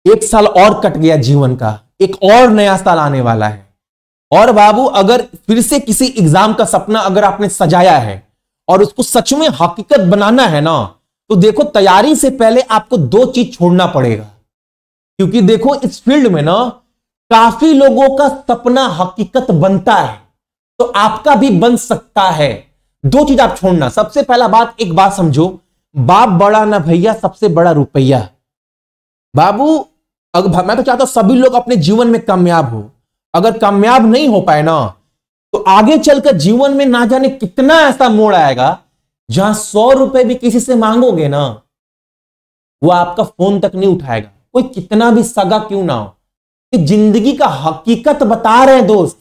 एक साल और कट गया जीवन का, एक और नया साल आने वाला है। और बाबू अगर फिर से किसी एग्जाम का सपना अगर आपने सजाया है और उसको सच में हकीकत बनाना है ना, तो देखो तैयारी से पहले आपको दो चीज छोड़ना पड़ेगा। क्योंकि देखो इस फील्ड में ना काफी लोगों का सपना हकीकत बनता है, तो आपका भी बन सकता है। दो चीज आप छोड़ना। सबसे पहला बात, एक बात समझो, बाप बड़ा ना भैया, सबसे बड़ा रुपया। बाबू अगर मैं तो चाहता हूं सभी लोग अपने जीवन में कामयाब हो। अगर कामयाब नहीं हो पाए ना, तो आगे चलकर जीवन में ना जाने कितना ऐसा मोड़ आएगा जहां 100 रुपए भी किसी से मांगोगे ना, वो आपका फोन तक नहीं उठाएगा, कोई कितना भी सगा क्यों ना हो। कि जिंदगी का हकीकत बता रहे हैं दोस्त,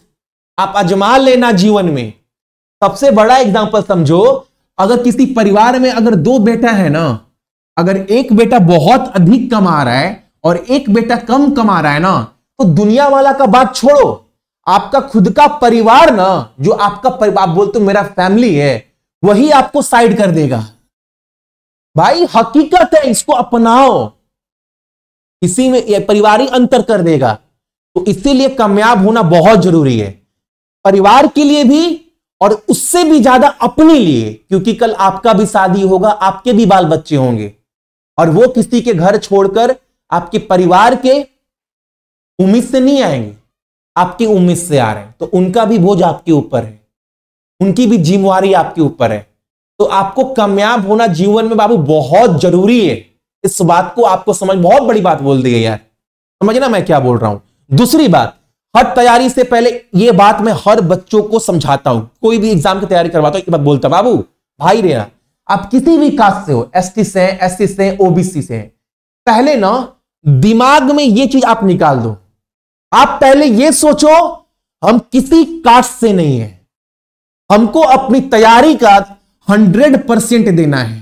आप आजमा लेना जीवन में। सबसे बड़ा एग्जांपल समझो, अगर किसी परिवार में अगर दो बेटा है ना, अगर एक बेटा बहुत अधिक कमा रहा है और एक बेटा कम कमा रहा है ना, तो दुनिया वाला का बात छोड़ो, आपका खुद का परिवार ना, जो आपका परिवार, आप बोलते हो मेरा फैमिली है, वही आपको साइड कर देगा। भाई हकीकत है, इसको अपनाओ। इसी में यह पारिवारिक अंतर कर देगा। तो इसीलिए कामयाब होना बहुत जरूरी है, परिवार के लिए भी और उससे भी ज्यादा अपने लिए। क्योंकि कल आपका भी शादी होगा, आपके भी बाल बच्चे होंगे, और वो किसी के घर छोड़कर आपके परिवार के उम्मीद से नहीं आएंगे, आपकी उम्मीद से आ रहे हैं। तो उनका भी बोझ आपके ऊपर है, उनकी भी जिम्मेवारी आपके ऊपर है। तो आपको कामयाब होना जीवन में बाबू बहुत जरूरी है। इस बात को आपको समझ, बहुत बड़ी बात बोल दी है यार, समझना मैं क्या बोल रहा हूं। दूसरी बात, हर तैयारी से पहले यह बात मैं हर बच्चों को समझाता हूं, कोई भी एग्जाम की तैयारी करवाता हूं, एक बात बोलता, बाबू भाई रे, आप किसी भी कास्ट से हो, एसटी से, एससी से, ओबीसी से, पहले ना दिमाग में यह चीज आप निकाल दो। आप पहले यह सोचो हम किसी कास्ट से नहीं है, हमको अपनी तैयारी का 100% देना है।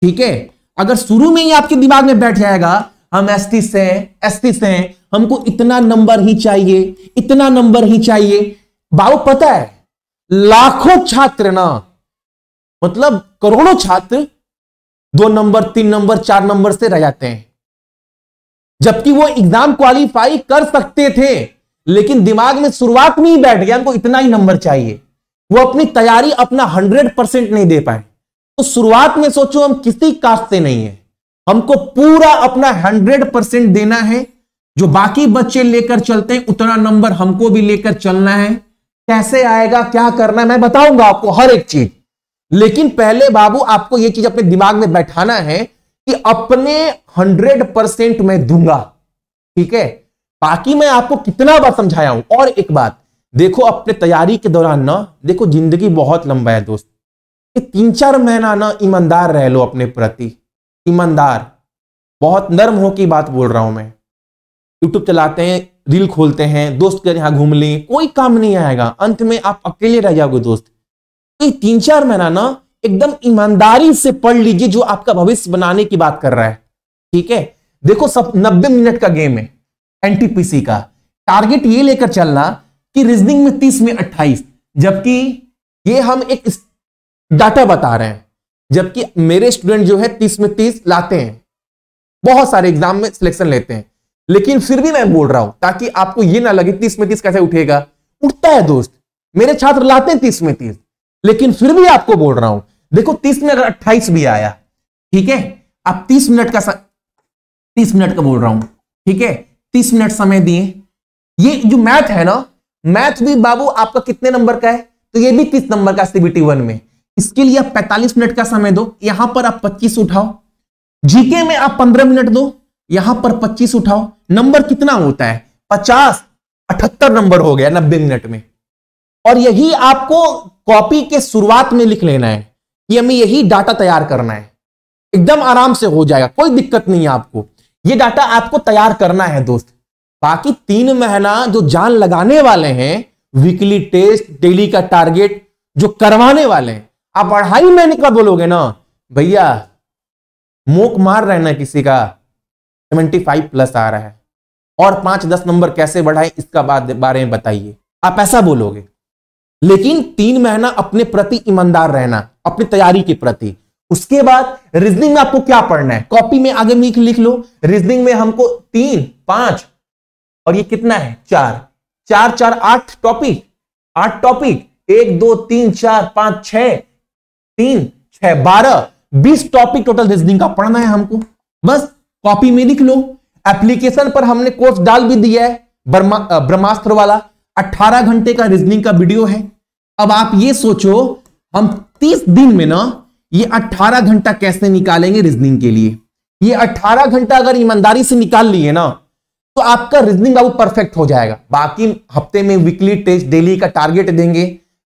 ठीक है, अगर शुरू में ही आपके दिमाग में बैठ जाएगा हम एसटी से, एसटी से, हमको इतना नंबर ही चाहिए, इतना नंबर ही चाहिए, बाबू पता है लाखों छात्र ना, मतलब करोड़ों छात्र 2 नंबर, 3 नंबर, 4 नंबर से रह जाते हैं, जबकि वो एग्जाम क्वालिफाई कर सकते थे, लेकिन दिमाग में शुरुआत में ही बैठ गया हमको इतना ही नंबर चाहिए। वो अपनी तैयारी अपना 100% नहीं दे पाए। तो शुरुआत में सोचो हम किसी कास्ट से नहीं है, हमको पूरा अपना 100% देना है। जो बाकी बच्चे लेकर चलते हैं उतना नंबर हमको भी लेकर चलना है। कैसे आएगा, क्या करना है, मैं बताऊंगा आपको हर एक चीज। लेकिन पहले बाबू आपको यह चीज अपने दिमाग में बैठाना है कि अपने 100% मैं दूंगा। ठीक है, बाकी मैं आपको कितना बार समझाया हूं। और एक बात देखो, अपने तैयारी के दौरान ना, देखो जिंदगी बहुत लंबा है दोस्त, 3-4 महीना ना ईमानदार रह लो अपने प्रति, ईमानदार। बहुत नर्म हो की बात बोल रहा हूं मैं। यूट्यूब चलाते हैं, रील खोलते हैं, दोस्त के यहां घूम लें, कोई काम नहीं आएगा, अंत में आप अकेले रह जाओगे दोस्त। तो 3-4 महीना ना एकदम ईमानदारी से पढ़ लीजिए, जो आपका भविष्य बनाने की बात कर रहा है। ठीक है, देखो सब 90 मिनट का गेम है एनटीपीसी का। टारगेट ये लेकर चलना कि रीजनिंग में 30 में 28, जबकि ये हम एक डाटा बता रहे हैं, जबकि मेरे स्टूडेंट जो है 30 में 30 लाते हैं, बहुत सारे एग्जाम में सिलेक्शन लेते हैं। लेकिन फिर भी मैं बोल रहा हूं ताकि आपको ये ना लगे 30 में 30 कैसे उठेगा, उठता है दोस्त। मेरे छात्र लाते हैं 30 में 30, लेकिन फिर भी आपको बोल रहा हूं, देखो 30 में अगर 28 भी आया, ठीक है, आप 30 मिनट का बोल रहा हूं, ठीक है, 30 मिनट समय दिए। ये जो मैथ है ना, मैथ भी बाबू आपका कितने नंबर का है, तो ये भी 30 नंबर का सीबीटी 1 में। इसके लिए आप 45 मिनट का समय दो, यहां पर आप 25 उठाओ। जीके में आप 15 मिनट दो, यहां पर 25 उठाओ। नंबर कितना होता है, 50, 78 नंबर हो गया 90 मिनट में। और यही आपको कॉपी के शुरुआत में लिख लेना है कि हमें यही डाटा तैयार करना है। एकदम आराम से हो जाएगा, कोई दिक्कत नहीं है आपको। ये डाटा आपको तैयार करना है दोस्त। बाकी 3 महीना जो जान लगाने वाले हैं, वीकली टेस्ट, डेली का टारगेट जो करवाने वाले हैं, आप 2.5 महीने का बोलोगे ना भैया, मोक मार रहे ना किसी का 75+ आ रहा है और 5-10 नंबर कैसे बढ़ाएं इसका बारे में बताइए, आप ऐसा बोलोगे। लेकिन 3 महीना अपने प्रति ईमानदार रहना, अपनी तैयारी के प्रति, उसके बाद रीजनिंग में आपको क्या पढ़ना है, कॉपी में आगे लिख लो। रीजनिंग में हमको 3, 5 और ये कितना है 4, 4, 4, 8 topic, 8 topic, 1, 2, 3, 4, 5, 6, 3, 6, 12, 20 topic total reasoning का पढ़ना है हमको। बस कॉपी में लिख लो। एप्लीकेशन पर हमने कोर्स डाल भी दिया है, ब्रह्मास्त्र वाला 18 घंटे का रीजनिंग का वीडियो है। अब आप ये सोचो हम 30 दिन में ना ये 18 घंटा कैसे निकालेंगे रीजनिंग के लिए। ये 18 घंटा अगर ईमानदारी से निकाल लिए ना तो आपका रीजनिंग बाबू परफेक्ट हो जाएगा। बाकी हफ्ते में वीकली टेस्ट, डेली का टारगेट देंगे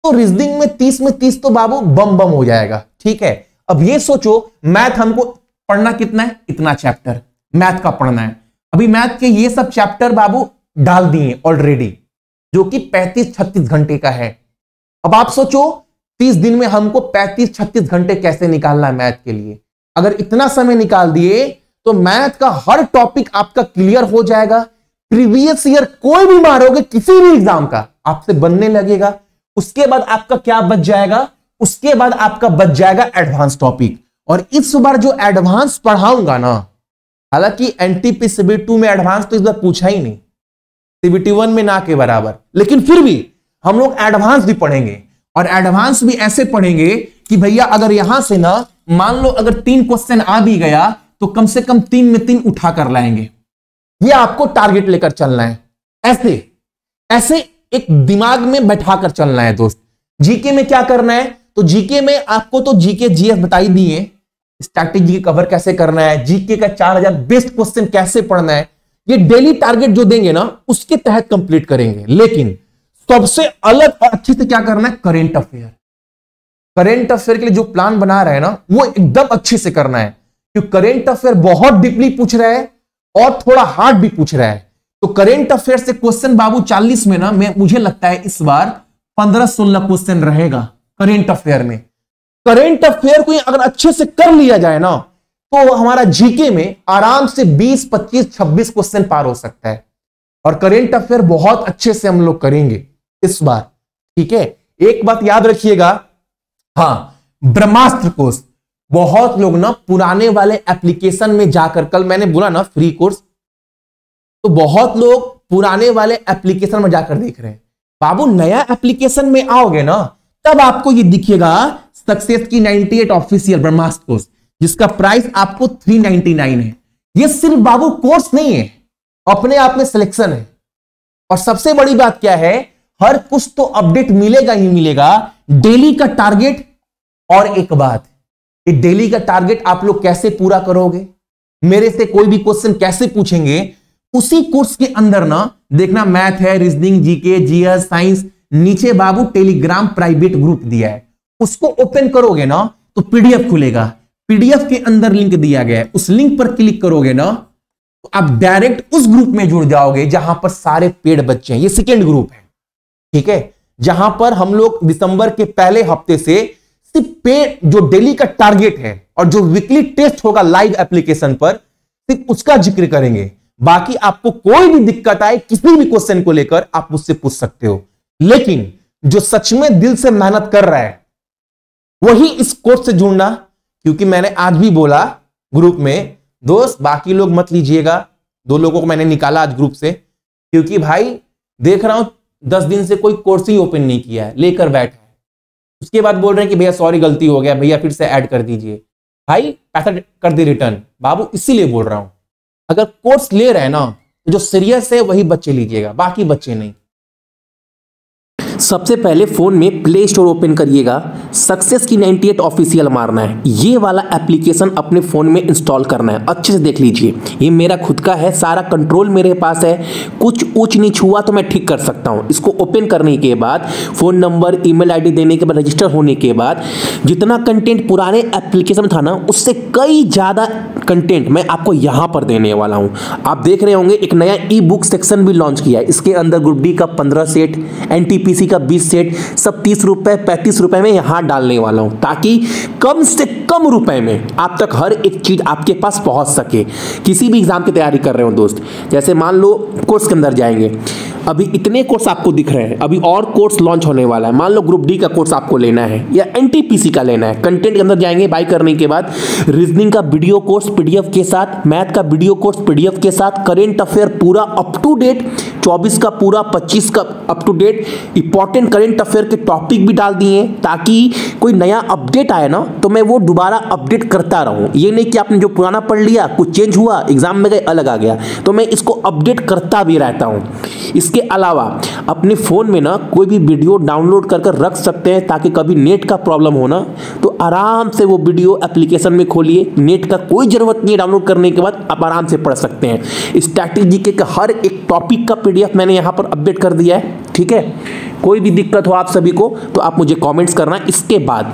तो रीजनिंग में 30 में 30 तो बाबू बम बम हो जाएगा। ठीक है, अब ये सोचो मैथ हमको पढ़ना कितना है, इतना चैप्टर मैथ का पढ़ना है। अभी मैथ के ये सब चैप्टर बाबू डाल दिए ऑलरेडी, जो कि 35-36 घंटे का है। अब आप सोचो 30 दिन में हमको 35-36 घंटे कैसे निकालना है मैथ के लिए। अगर इतना समय निकाल दिए तो मैथ का हर टॉपिक आपका क्लियर हो जाएगा। प्रीवियस ईयर कोई भी मारोगे किसी भी एग्जाम का आपसे बनने लगेगा। उसके बाद आपका क्या बच जाएगा, उसके बाद आपका बच जाएगा एडवांस टॉपिक। और इस बार जो एडवांस पढ़ाऊंगा ना, हालांकि एनटीपी सीबीटी 2 में एडवांस तो इस बार पूछा ही नहीं, सीबीटी 1 में ना के बराबर, लेकिन फिर भी हम लोग एडवांस भी पढ़ेंगे। और एडवांस भी ऐसे पढ़ेंगे कि भैया अगर यहां से ना मान लो अगर 3 क्वेश्चन आ भी गया तो कम से कम 3 में 3 उठा कर लाएंगे। ये आपको टारगेट लेकर चलना है, ऐसे ऐसे एक दिमाग में बैठा कर चलना है दोस्त। जीके में क्या करना है, तो जीके में आपको तो जीके जीएस बताई दिए, स्टैटिक जीके कवर कैसे करना है, जीके का 4000 बेस्ट क्वेश्चन कैसे पढ़ना है, ये डेली टारगेट जो देंगे ना उसके तहत कंप्लीट करेंगे। लेकिन सबसे अलग और अच्छे से क्या करना है, करेंट अफेयर। करेंट अफेयर के लिए जो प्लान बना रहे हैं ना वो एकदम अच्छे से करना है, क्योंकि करेंट अफेयर बहुत डीपली पूछ रहा है और थोड़ा हार्ड भी पूछ रहा है। तो करेंट अफेयर से क्वेश्चन बाबू 40 में ना मुझे लगता है इस बार 15-16 क्वेश्चन रहेगा करेंट अफेयर में। करेंट अफेयर को अगर अच्छे से कर लिया जाए ना तो हमारा जीके में आराम से 20, 25, 26 क्वेश्चन पार हो सकता है। और करेंट अफेयर बहुत अच्छे से हम लोग करेंगे इस बार। ठीक है, एक बात याद रखिएगा, हाँ ब्रह्मास्त्र कोर्स बहुत लोग ना पुराने वाले एप्लीकेशन में जाकर, कल मैंने बोला ना फ्री कोर्स, तो बहुत लोग पुराने वाले एप्लीकेशन में जाकर देख रहे हैं। बाबू नया एप्लीकेशन में आओगे ना तब आपको ये दिखेगा सक्सेस की 98 ऑफिशियल ब्रह्मास्त्र कोर्स, जिसका प्राइस आपको 399 है। ये सिर्फ बाबू कोर्स नहीं है, अपने आप में सिलेक्शन है। और सबसे बड़ी बात क्या है, हर कुछ तो अपडेट मिलेगा ही मिलेगा, डेली का टारगेट। और एक बात, ये डेली का टारगेट आप लोग कैसे पूरा करोगे, मेरे से कोई भी क्वेश्चन कैसे पूछेंगे, उसी कोर्स के अंदर ना देखना मैथ है, रीजनिंग, जीके, जीएस, साइंस, नीचे बाबू टेलीग्राम प्राइवेट ग्रुप दिया है, उसको ओपन करोगे ना तो पीडीएफ खुलेगा। पीडीएफ के अंदर लिंक दिया गया है, उस लिंक पर क्लिक करोगे ना तो आप डायरेक्ट उस ग्रुप में जुड़ जाओगे जहां पर सारे पेड बच्चे हैं। ये सेकेंड ग्रुप है, ठीक है, जहां पर हम लोग दिसंबर के पहले हफ्ते से सिर्फ पेड जो डेली का टारगेट है और जो वीकली टेस्ट होगा लाइव एप्लीकेशन पर, सिर्फ उसका जिक्र करेंगे। बाकी आपको कोई भी दिक्कत आए किसी भी क्वेश्चन को लेकर आप मुझसे पूछ सकते हो। लेकिन जो सच में दिल से मेहनत कर रहा है वही इस कोर्स से जुड़ना, क्योंकि मैंने आज भी बोला ग्रुप में, दोस्त बाकी लोग मत लीजिएगा, 2 लोगों को मैंने निकाला आज ग्रुप से, क्योंकि भाई देख रहा हूं 10 दिन से कोई कोर्स ही ओपन नहीं किया है, लेकर बैठा है। उसके बाद बोल रहे हैं कि भैया सॉरी गलती हो गया, भैया फिर से ऐड कर दीजिए। भाई पैसा कर दे रिटर्न, बाबू इसीलिए बोल रहा हूं, अगर कोर्स ले रहे हैं ना तो जो सीरियस है वही बच्चे लीजिएगा, बाकी बच्चे नहीं। सबसे पहले फोन में प्ले स्टोर ओपन करिएगा, सक्सेस की 98 ऑफिशियल मारना है, ये वाला एप्लीकेशन अपने फोन में इंस्टॉल करना है। अच्छे से देख लीजिए, ये मेरा खुद का है, सारा कंट्रोल मेरे पास है, कुछ ऊंच नीच हुआ तो मैं ठीक कर सकता हूं। इसको ओपन करने के बाद फोन नंबर, ईमेल आईडी देने के बाद, रजिस्टर होने के बाद जितना कंटेंट पुराने एप्लीकेशन में था ना उससे कई ज्यादा कंटेंट मैं आपको यहां पर देने वाला हूं। आप देख रहे होंगे एक नया ई बुक सेक्शन भी लॉन्च किया है, इसके अंदर ग्रुप डी का 15 सेट, एनटीपीसी का 20 सेट, सब 30 रुपए 35 रुपए में यहां डालने वाला हूं, ताकि कम से कम रुपए में आप तक हर एक चीज आपके पास पहुंच सके। किसी भी एग्जाम की तैयारी कर रहे हो दोस्त, जैसे मान लो कोर्स के अंदर जाएंगे, अभी इतने कोर्स आपको दिख रहे हैं, अभी और कोर्स लॉन्च होने वाला है। मान लो ग्रुप डी का कोर्स आपको लेना है या एनटीपीसी का लेना है, कंटेंट के अंदर जाएंगे, बाय करने के बाद रीजनिंग का वीडियो कोर्स पीडीएफ के साथ, मैथ का वीडियो कोर्स पीडीएफ के साथ, करेंट अफेयर पूरा अप टू डेट 24 का पूरा 25 का up to date, important current affair के टॉपिक भी डाल दिए ताकि कोई नया अपडेट आए ना तो मैं वो दोबारा अपडेट करता रहूं। ये नहीं कि आपने जो पुराना पढ़ लिया कुछ चेंज हुआ एग्जाम में गए अलग आ गया, तो मैं इसको अपडेट करता भी रहता हूं। इसके अलावा अपने फोन में ना कोई भी वीडियो डाउनलोड कर रख सकते हैं ताकि कभी नेट का प्रॉब्लम हो ना तो आराम से वो वीडियो एप्लीकेशन में खोलिए, नेट का कोई जरूरत नहीं है, डाउनलोड करने के बाद आप आराम से पढ़ सकते हैं। स्टैटिक जीके का हर एक टॉपिक का पीडीएफ मैंने यहां पर अपडेट कर दिया है, ठीक है। कोई भी दिक्कत हो आप सभी को तो आप मुझे कमेंट्स करना। इसके बाद